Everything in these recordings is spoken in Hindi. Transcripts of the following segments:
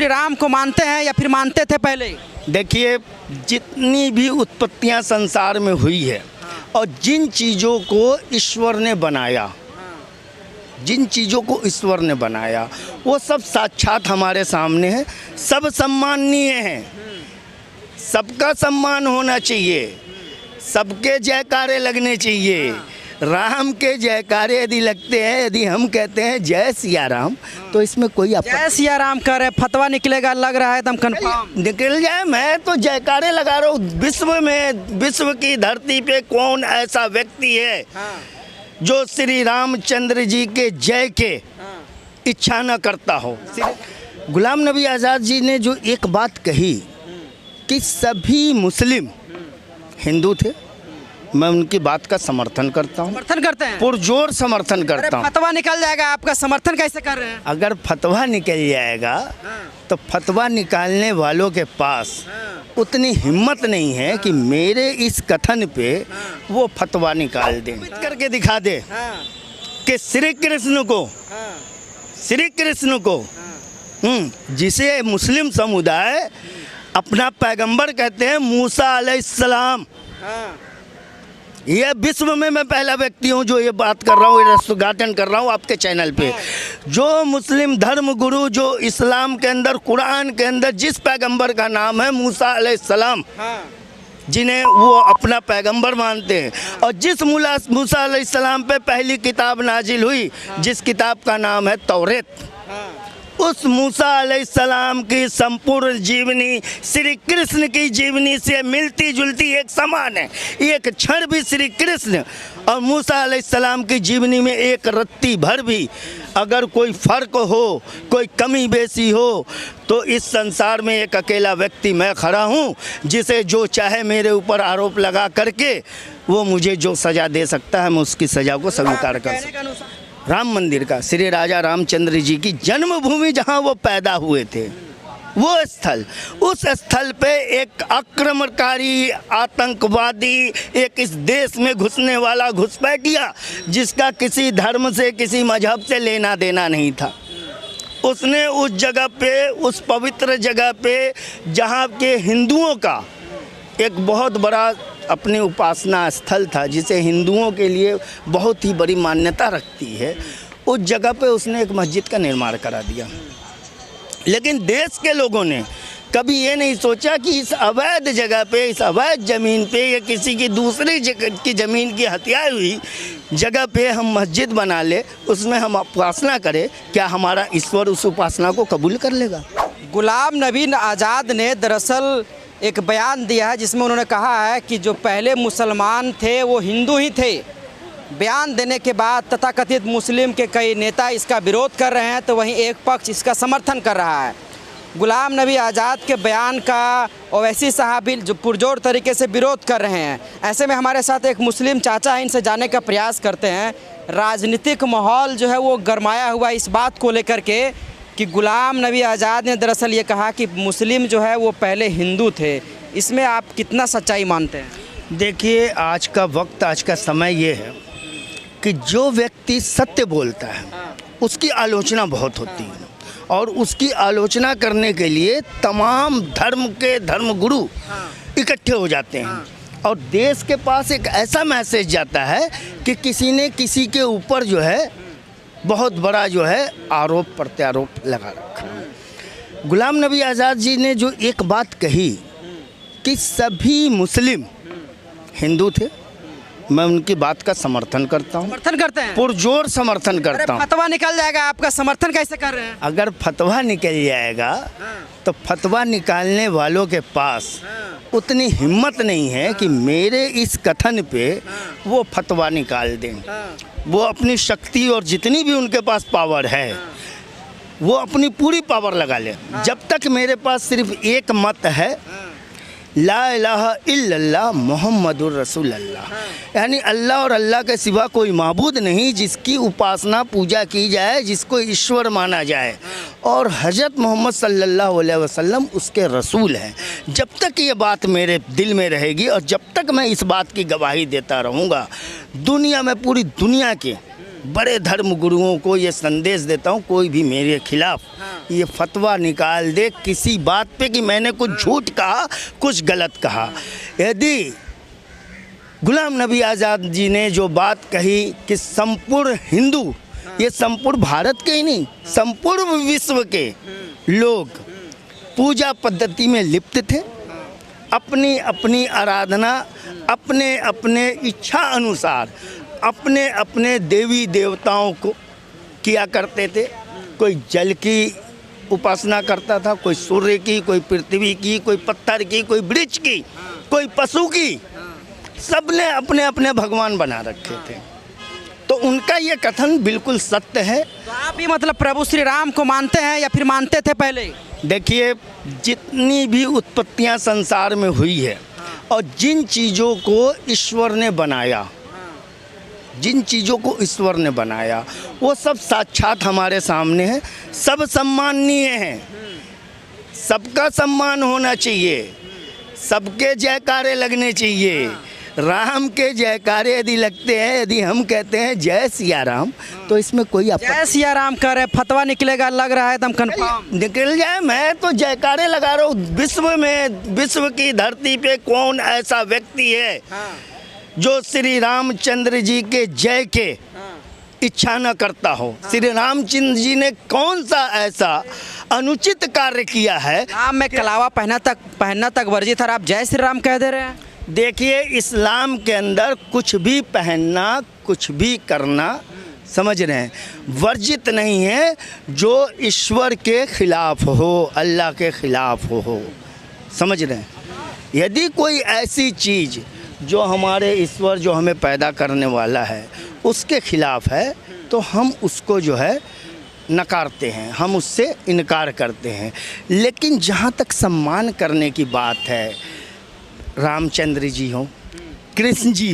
श्री राम को मानते हैं या फिर मानते थे पहले? देखिए, जितनी भी उत्पत्तियां संसार में हुई है और जिन चीज़ों को ईश्वर ने बनाया, जिन चीज़ों को ईश्वर ने बनाया वो सब साक्षात हमारे सामने है। सब सम्माननीय हैं, सबका सम्मान होना चाहिए, सबके जयकारे लगने चाहिए। राम के जयकारे यदि लगते हैं, यदि हम कहते हैं जय सिया राम, तो इसमें कोई जय सिया राम कह रहे, फतवा निकलेगा लग रहा है एकदम कंफर्म। निकल जाए, मैं तो जयकारे लगा रहा हूँ। विश्व में, विश्व की धरती पे कौन ऐसा व्यक्ति है जो श्री रामचंद्र जी के जय के इच्छा न करता हो। गुलाम नबी आज़ाद जी ने जो एक बात कही कि सभी मुस्लिम हिंदू थे, मैं उनकी बात का समर्थन करता हूँ। समर्थन करते हैं? पुरजोर समर्थन करता हूँ। फतवा निकल जाएगा, आपका समर्थन कैसे कर रहे हैं? अगर फतवा निकल जाएगा तो फतवा निकालने वालों के पास उतनी हिम्मत नहीं है कि मेरे इस कथन पे वो फतवा निकाल दें, करके दिखा दे कि श्री कृष्ण को जिसे मुस्लिम समुदाय अपना पैगंबर कहते हैं, मूसा अलैहिस्सलाम, ये विश्व में मैं पहला व्यक्ति हूँ जो ये बात कर रहा हूँ, ये उद्घाटन कर रहा हूँ आपके चैनल पे। जो मुस्लिम धर्म गुरु, जो इस्लाम के अंदर, कुरान के अंदर जिस पैगंबर का नाम है मूसा अलैहिस्सलाम, जिन्हें वो अपना पैगंबर मानते हैं, और जिस मूसा अलैहिस्सलाम पे पहली किताब नाजिल हुई, जिस किताब का नाम है तौरेत, उस मूसा अलैहिस्सलाम की संपूर्ण जीवनी श्री कृष्ण की जीवनी से मिलती जुलती एक समान है। एक क्षण भी श्री कृष्ण और मूसा अलैहिस्सलाम की जीवनी में एक रत्ती भर भी अगर कोई फ़र्क हो, कोई कमी बेसी हो, तो इस संसार में एक अकेला व्यक्ति मैं खड़ा हूँ, जिसे जो चाहे मेरे ऊपर आरोप लगा करके वो मुझे जो सज़ा दे सकता है, मैं उसकी सज़ा को स्वीकार कर सकता हूँ। राम मंदिर का, श्री राजा रामचंद्र जी की जन्मभूमि जहाँ वो पैदा हुए थे, वो स्थल, उस स्थल पे एक आक्रमणकारी आतंकवादी, एक इस देश में घुसने वाला घुसपैठिया, जिसका किसी धर्म से, किसी मजहब से लेना देना नहीं था, उसने उस जगह पे, उस पवित्र जगह पे जहाँ के हिंदुओं का एक बहुत बड़ा अपनी उपासना स्थल था, जिसे हिंदुओं के लिए बहुत ही बड़ी मान्यता रखती है, उस जगह पे उसने एक मस्जिद का निर्माण करा दिया। लेकिन देश के लोगों ने कभी ये नहीं सोचा कि इस अवैध जगह पे, इस अवैध ज़मीन पे, या किसी की दूसरी जगह की ज़मीन की हत्या हुई जगह पे हम मस्जिद बना ले, उसमें हम उपासना करें, क्या हमारा ईश्वर उस उपासना को कबूल कर लेगा? गुलाम नबी आज़ाद ने दरअसल एक बयान दिया है जिसमें उन्होंने कहा है कि जो पहले मुसलमान थे वो हिंदू ही थे। बयान देने के बाद तथाकथित मुस्लिम के कई नेता इसका विरोध कर रहे हैं, तो वहीं एक पक्ष इसका समर्थन कर रहा है। गुलाम नबी आज़ाद के बयान का ओवैसी साहब भी जो पुरजोर तरीके से विरोध कर रहे हैं। ऐसे में हमारे साथ एक मुस्लिम चाचा है, इनसे जानने का प्रयास करते हैं। राजनीतिक माहौल जो है वो गरमाया हुआ इस बात को लेकर के कि गुलाम नबी आज़ाद ने दरअसल ये कहा कि मुस्लिम जो है वो पहले हिंदू थे, इसमें आप कितना सच्चाई मानते हैं? देखिए, आज का वक्त, आज का समय ये है कि जो व्यक्ति सत्य बोलता है उसकी आलोचना बहुत होती है, और उसकी आलोचना करने के लिए तमाम धर्म के धर्मगुरु इकट्ठे हो जाते हैं, और देश के पास एक ऐसा मैसेज जाता है कि किसी ने किसी के ऊपर जो है बहुत बड़ा जो है आरोप प्रत्यारोप लगा रखा। गुलाम नबी आज़ाद जी ने जो एक बात कही कि सभी मुस्लिम हिंदू थे, मैं उनकी बात का समर्थन करता हूँ। समर्थन करते हैं? पुरजोर समर्थन करता हूँ। फतवा निकल जाएगा, आपका समर्थन कैसे कर रहे हैं? अगर फतवा निकल जाएगा तो फतवा निकालने वालों के पास उतनी हिम्मत नहीं है कि मेरे इस कथन पे वो फतवा निकाल दें। वो अपनी शक्ति और जितनी भी उनके पास पावर है, वो अपनी पूरी पावर लगा ले। जब तक मेरे पास सिर्फ एक मत है, ला इलाहा इल्लल्लाह मुहम्मदुर रसूलुल्लाह, यानी अल्लाह और अल्लाह के सिवा कोई माबूद नहीं जिसकी उपासना पूजा की जाए, जिसको ईश्वर माना जाए, और हज़रत मोहम्मद सल्लल्लाहु अलैहि वसल्लम उसके रसूल हैं। जब तक ये बात मेरे दिल में रहेगी और जब तक मैं इस बात की गवाही देता रहूँगा, दुनिया में, पूरी दुनिया के बड़े धर्म गुरुओं को ये संदेश देता हूँ, कोई भी मेरे खिलाफ ये फतवा निकाल दे किसी बात पे कि मैंने कुछ झूठ कहा, कुछ गलत कहा। यदि गुलाम नबी आज़ाद जी ने जो बात कही कि संपूर्ण हिंदू, ये संपूर्ण भारत के ही नहीं, संपूर्ण विश्व के लोग पूजा पद्धति में लिप्त थे, अपनी अपनी आराधना अपने अपने इच्छा अनुसार अपने अपने देवी देवताओं को किया करते थे। कोई जल की उपासना करता था, कोई सूर्य की, कोई पृथ्वी की, कोई पत्थर की, कोई वृक्ष की, कोई पशु की, सबने अपने अपने भगवान बना रखे थे। तो उनका ये कथन बिल्कुल सत्य है। तो आप भी मतलब प्रभु श्री राम को मानते हैं या फिर मानते थे पहले? देखिए, जितनी भी उत्पत्तियां संसार में हुई है और जिन चीज़ों को ईश्वर ने बनाया, जिन चीज़ों को ईश्वर ने बनाया वो सब साक्षात हमारे सामने है, सब सम्माननीय हैं, सबका सम्मान होना चाहिए, सबके जयकारे लगने चाहिए। राम के जयकारे यदि लगते हैं, यदि हम कहते हैं जय सिया राम, तो इसमें कोई जय सिया राम कर रहे, फतवा निकलेगा लग रहा है एकदम कंफर्म निकल जाए। मैं तो जयकारे लगा रहा हूँ। विश्व में, विश्व की धरती पे कौन ऐसा व्यक्ति है जो श्री रामचंद्र जी के जय के इच्छा न करता हो? श्री रामचंद्र जी ने कौन सा ऐसा अनुचित कार्य किया है? नाम में कलावा पहनना तक वर्जित है, आप जय श्री राम कह दे रहे हैं। देखिए, इस्लाम के अंदर कुछ भी पहनना, कुछ भी करना, समझ रहे हैं, वर्जित नहीं है जो ईश्वर के खिलाफ हो, अल्लाह के खिलाफ हो, समझ रहे हैं। यदि कोई ऐसी चीज़ जो हमारे ईश्वर, जो हमें पैदा करने वाला है, उसके खिलाफ है, तो हम उसको जो है नकारते हैं, हम उससे इनकार करते हैं। लेकिन जहाँ तक सम्मान करने की बात है, रामचंद्र जी हो, कृष्ण जी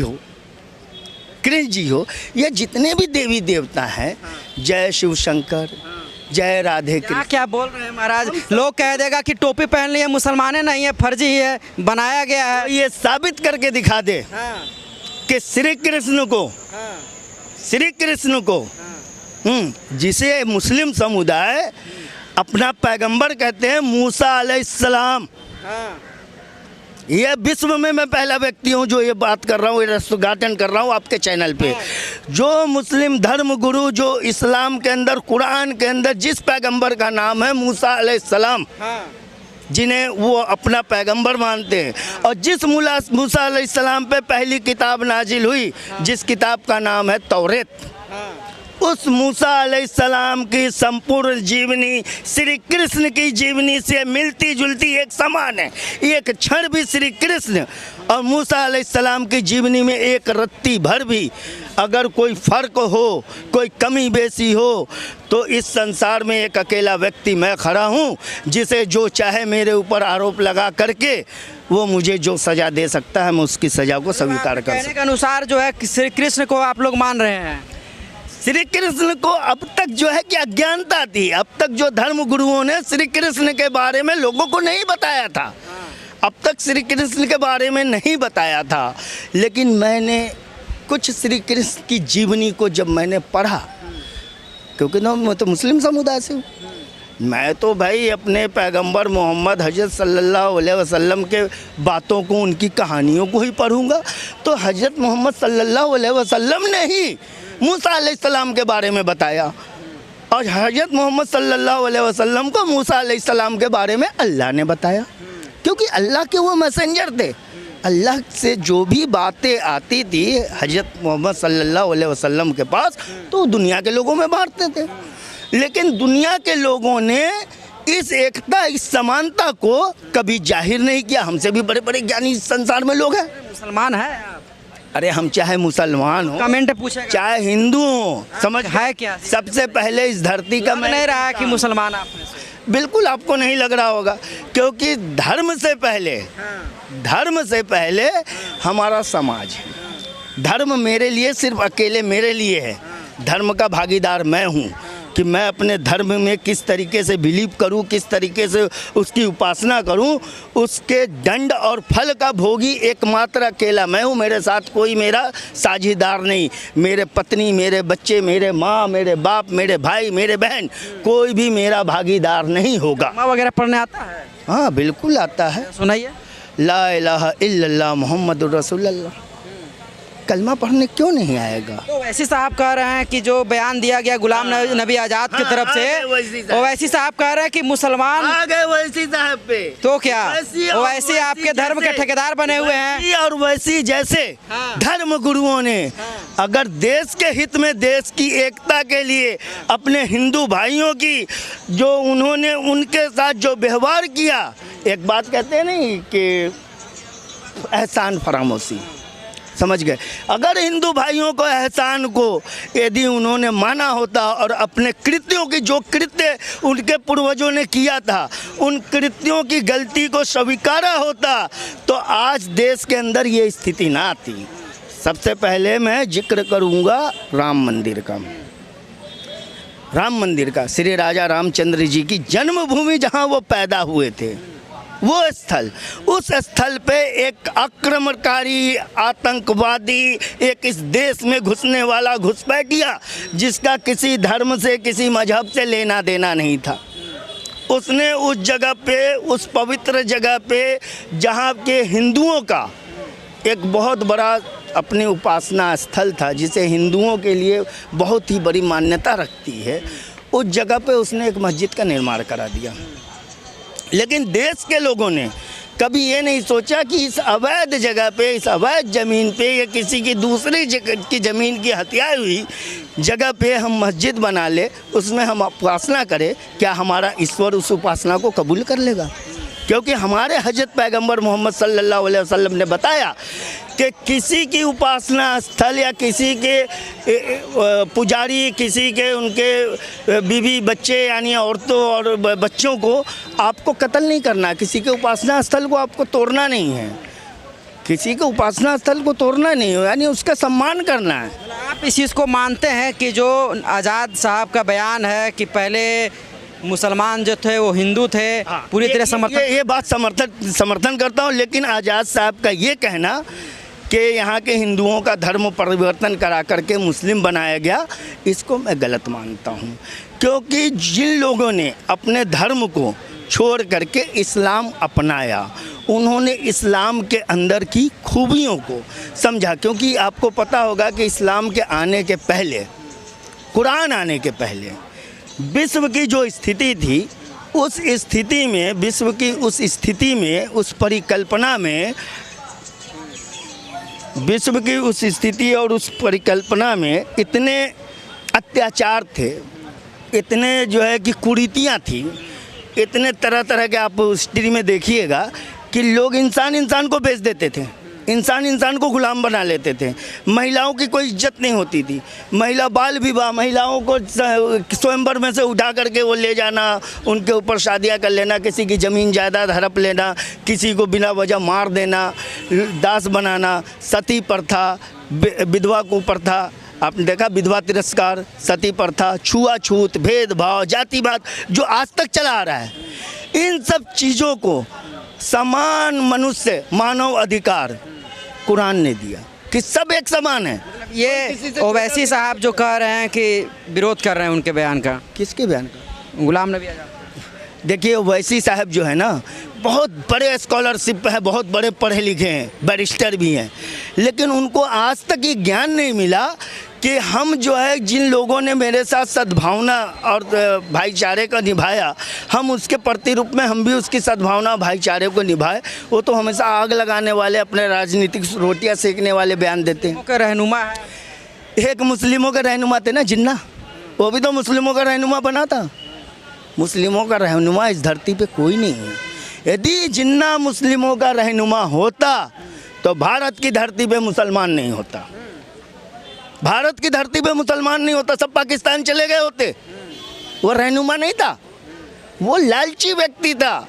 हो, ये जितने भी देवी देवता हैं, जय शिव शंकर, जय राधे कृष्ण। क्या बोल रहे हैं महाराज? लोग कह देगा कि टोपी पहन ली है, मुसलमान नहीं है, फर्जी है, बनाया गया है। ये साबित करके दिखा दे कि श्री कृष्ण को जिसे मुस्लिम समुदाय अपना पैगंबर कहते हैं, मूसा अलैहिस्सलाम, ये विश्व में मैं पहला व्यक्ति हूँ जो ये बात कर रहा हूँ, ये रस्तोद्घाटन कर रहा हूँ आपके चैनल पे। जो मुस्लिम धर्म गुरु, जो इस्लाम के अंदर, कुरान के अंदर जिस पैगंबर का नाम है मूसा अलैहिस्सलाम, जिन्हें वो अपना पैगंबर मानते हैं, और जिस मूसा अलैहिस्सलाम पे पहली किताब नाजिल हुई, जिस किताब का नाम है तौरेत, उस मूसा अलैहिस्सलाम की संपूर्ण जीवनी श्री कृष्ण की जीवनी से मिलती जुलती, एक समान है। एक क्षण भी श्री कृष्ण और मूसा अलैहिस्सलाम की जीवनी में एक रत्ती भर भी अगर कोई फ़र्क हो, कोई कमी बेसी हो, तो इस संसार में एक अकेला व्यक्ति मैं खड़ा हूँ, जिसे जो चाहे मेरे ऊपर आरोप लगा करके वो मुझे जो सज़ा दे सकता है, मैं उसकी सज़ा को स्वीकार कर सकता हूँ। कहने के अनुसार जो है श्री कृष्ण को आप लोग मान रहे हैं? श्री कृष्ण को अब तक जो है कि अज्ञानता थी, अब तक जो धर्म गुरुओं ने श्री कृष्ण के बारे में लोगों को नहीं बताया था, अब तक श्री कृष्ण के बारे में नहीं बताया था। लेकिन मैंने कुछ श्री कृष्ण की जीवनी को जब मैंने पढ़ा, क्योंकि ना मैं तो मुस्लिम समुदाय से हूँ, मैं तो भाई अपने पैगंबर मोहम्मद हज़रत सल्लल्लाहु अलैहि वसल्लम के बातों को, उनकी कहानियों को ही पढ़ूँगा। तो हज़रत मोहम्मद सल्लल्लाहु अलैहि वसल्लम ने ही मूसा अलैहिस्सलाम के बारे में बताया, और हज़रत मोहम्मद सल्लल्लाहु अलैहि वसल्लम को मूसा अलैहिस्सलाम के बारे में अल्लाह ने बताया, क्योंकि अल्लाह के वो मैसेंजर थे। अल्लाह से जो भी बातें आती थी हज़रत मोहम्मद सल्लल्लाहु अलैहि वसल्लम के पास, तो दुनिया के लोगों में बांटते थे। लेकिन दुनिया के लोगों ने इस एकता, इस समानता को कभी जाहिर नहीं किया। हमसे भी बड़े बड़े ज्ञानी संसार में लोग हैं। मुसलमान है आप? अरे हम चाहे मुसलमान हो, कमेंट पूछे, चाहे हिंदू हो, समझ है क्या? सबसे पहले इस धरती का नहीं रहा है कि मुसलमान आप? बिल्कुल आपको नहीं लग रहा होगा, क्योंकि धर्म से पहले हमारा समाज है। धर्म मेरे लिए सिर्फ अकेले मेरे लिए है, धर्म का भागीदार मैं हूँ। कि मैं अपने धर्म में किस तरीके से बिलीव करूं, किस तरीके से उसकी उपासना करूं, उसके दंड और फल का भोगी एकमात्र अकेला मैं हूं। मेरे साथ कोई मेरा साझीदार नहीं, मेरे पत्नी, मेरे बच्चे, मेरे माँ, मेरे बाप, मेरे भाई, मेरे बहन, कोई भी मेरा भागीदार नहीं होगा। कलमा वगैरह पढ़ने आता है? हाँ बिल्कुल आता है। सुनाइए। ला इलाहा इल्लल्लाह मुहम्मदुर रसूलुल्लाह। कलमा पढ़ने क्यों नहीं आएगा? तो वैसी साहब कह रहे हैं कि जो बयान दिया गया गुलाम नबी आज़ाद की तरफ से, वैसी साहब कह रहे हैं कि मुसलमान आ गए वैसी साहब पे। तो क्या वैसे आपके धर्म के ठेकेदार बने हुए हैं? और वैसी जैसे धर्म गुरुओं ने अगर देश के हित में, देश की एकता के लिए अपने हिंदू भाइयों की जो उन्होंने उनके साथ जो व्यवहार किया, एक बात कहते हैं नहीं कि एहसान फरामोशी, समझ गए। अगर हिंदू भाइयों को एहसान को यदि उन्होंने माना होता और अपने कृत्यों की, जो कृत्य उनके पूर्वजों ने किया था, उन कृत्यों की गलती को स्वीकारा होता, तो आज देश के अंदर ये स्थिति ना आती। सबसे पहले मैं जिक्र करूंगा राम मंदिर का। राम मंदिर का, श्री राजा रामचंद्र जी की जन्मभूमि जहां वो पैदा हुए थे, वो स्थल, उस स्थल पे एक आक्रमणकारी आतंकवादी एक इस देश में घुसने वाला घुसपैठिया, जिसका किसी धर्म से, किसी मजहब से लेना देना नहीं था, उसने उस जगह पे, उस पवित्र जगह पे जहाँ के हिंदुओं का एक बहुत बड़ा अपनी उपासना स्थल था, जिसे हिंदुओं के लिए बहुत ही बड़ी मान्यता रखती है, उस जगह पे उसने एक मस्जिद का निर्माण करा दिया। लेकिन देश के लोगों ने कभी ये नहीं सोचा कि इस अवैध जगह पे, इस अवैध ज़मीन पे या किसी की दूसरी जगह की ज़मीन की हत्या हुई जगह पे हम मस्जिद बना ले, उसमें हम उपासना करें, क्या हमारा ईश्वर उस उपासना को कबूल कर लेगा? क्योंकि हमारे हजरत पैगंबर मोहम्मद सल्लल्लाहु अलैहि वसल्लम ने बताया कि किसी की उपासना स्थल या किसी के पुजारी, किसी के उनके बीवी बच्चे यानी औरतों और बच्चों को आपको कत्ल नहीं करना, किसी के उपासना स्थल को आपको तोड़ना नहीं है, किसी के उपासना स्थल को तोड़ना नहीं है, यानी उसका सम्मान करना है। आप इस चीज़ को मानते हैं कि जो आज़ाद साहब का बयान है कि पहले मुसलमान जो थे वो हिंदू थे, पूरी तरह समर्थन? ये बात समर्थन करता हूँ, लेकिन आज़ाद साहब का ये कहना कि यहाँ के हिंदुओं का धर्म परिवर्तन करा करके मुस्लिम बनाया गया, इसको मैं गलत मानता हूँ। क्योंकि जिन लोगों ने अपने धर्म को छोड़ करके इस्लाम अपनाया, उन्होंने इस्लाम के अंदर की खूबियों को समझा। क्योंकि आपको पता होगा कि इस्लाम के आने के पहले, कुरान आने के पहले विश्व की जो स्थिति थी, उस स्थिति में, विश्व की उस स्थिति में, उस परिकल्पना में, विश्व की उस स्थिति और उस परिकल्पना में इतने अत्याचार थे, इतने जो है कि कुरीतियाँ थी, इतने तरह तरह के, आप हिस्ट्री में देखिएगा कि लोग इंसान को बेच देते थे, इंसान को गुलाम बना लेते थे, महिलाओं की कोई इज्जत नहीं होती थी, महिला बाल विवाह, महिलाओं को स्वयंवर में से उठा करके वो ले जाना, उनके ऊपर शादियां कर लेना, किसी की ज़मीन जायदाद हड़प लेना, किसी को बिना वजह मार देना, दास बनाना, सती प्रथा, विधवा कुप्रथा, आपने देखा विधवा तिरस्कार, सती प्रथा, छुआछूत, भेदभाव, जातिवाद जो आज तक चला आ रहा है, इन सब चीज़ों को समान मनुष्य, मानव अधिकार कुरान ने दिया कि सब एक समान है। ये ओवैसी साहब जो कह रहे हैं कि विरोध कर रहे हैं उनके बयान का, किसके बयान का? गुलाम नबी आज़ाद। देखिए ओवैसी साहब जो है ना, बहुत बड़े स्कॉलरशिप है, बहुत बड़े पढ़े लिखे हैं, बैरिस्टर भी हैं, लेकिन उनको आज तक ये ज्ञान नहीं मिला कि हम जो है, जिन लोगों ने मेरे साथ सद्भावना और भाईचारे का निभाया, हम उसके प्रतिरूप में हम भी उसकी सद्भावना भाईचारे को निभाए। वो तो हमेशा आग लगाने वाले, अपने राजनीतिक रोटियां सेकने वाले बयान देते हैं। रहनुमा है, एक मुस्लिमों का रहनुमा थे ना जिन्ना, वो भी तो मुस्लिमों का रहनुमा बना था। मुस्लिमों का रहनुमा इस धरती पे कोई नहीं है। यदि जिन्ना मुस्लिमों का रहनुमा होता तो भारत की धरती पे मुसलमान नहीं होता, भारत की धरती पे मुसलमान नहीं होता, सब पाकिस्तान चले गए होते। वो रहनुमा नहीं था, वो लालची व्यक्ति था,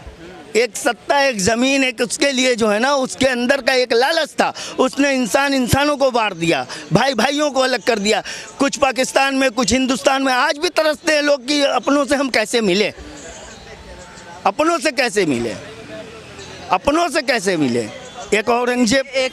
एक सत्ता, एक ज़मीन, एक उसके लिए जो है ना, उसके अंदर का एक लालच था। उसने इंसानों को बांट दिया, भाई भाइयों को अलग कर दिया। कुछ पाकिस्तान में, कुछ हिंदुस्तान में आज भी तरसते हैं लोग कि अपनों से हम कैसे मिले, अपनों से कैसे मिले, अपनों से कैसे मिले। एक औरंगजेब